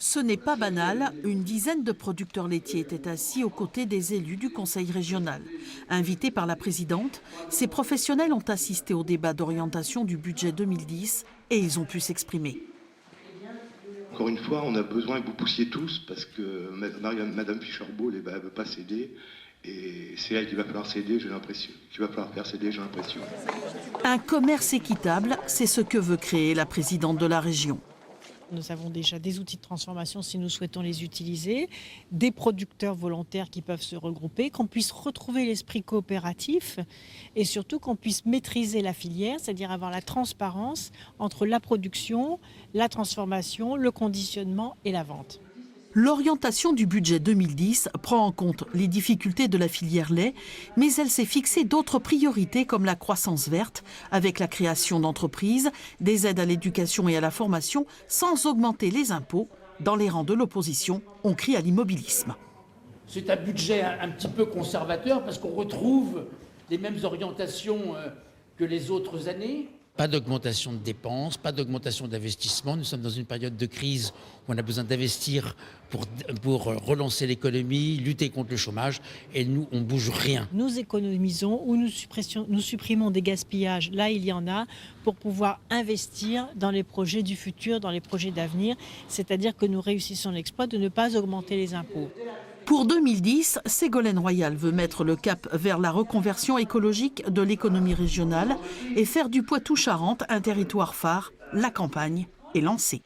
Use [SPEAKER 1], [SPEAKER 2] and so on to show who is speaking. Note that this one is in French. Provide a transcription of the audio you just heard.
[SPEAKER 1] Ce n'est pas banal, une dizaine de producteurs laitiers étaient assis aux côtés des élus du conseil régional. Invités par la présidente, ces professionnels ont assisté au débat d'orientation du budget 2010 et ils ont pu s'exprimer.
[SPEAKER 2] Encore une fois, on a besoin que vous poussiez tous parce que Madame Fischer-Boel ne veut pas céder. Et c'est elle qui va falloir céder, j'ai l'impression. Qui va falloir faire céder, j'ai l'impression.
[SPEAKER 1] Un commerce équitable, c'est ce que veut créer la présidente de la région.
[SPEAKER 3] Nous avons déjà des outils de transformation si nous souhaitons les utiliser, des producteurs volontaires qui peuvent se regrouper, qu'on puisse retrouver l'esprit coopératif et surtout qu'on puisse maîtriser la filière, c'est-à-dire avoir la transparence entre la production, la transformation, le conditionnement et la vente.
[SPEAKER 1] L'orientation du budget 2010 prend en compte les difficultés de la filière lait, mais elle s'est fixé d'autres priorités comme la croissance verte, avec la création d'entreprises, des aides à l'éducation et à la formation, sans augmenter les impôts. Dans les rangs de l'opposition, on crie à l'immobilisme.
[SPEAKER 4] C'est un budget un petit peu conservateur parce qu'on retrouve les mêmes orientations que les autres années.
[SPEAKER 5] Pas d'augmentation de dépenses, pas d'augmentation d'investissement. Nous sommes dans une période de crise où on a besoin d'investir pour relancer l'économie, lutter contre le chômage. Et nous, on ne bouge rien.
[SPEAKER 3] Nous économisons ou nous supprimons des gaspillages, là il y en a, pour pouvoir investir dans les projets du futur, dans les projets d'avenir. C'est-à-dire que nous réussissons l'exploit de ne pas augmenter les impôts.
[SPEAKER 1] Pour 2010, Ségolène Royal veut mettre le cap vers la reconversion écologique de l'économie régionale et faire du Poitou-Charentes un territoire phare. La campagne est lancée.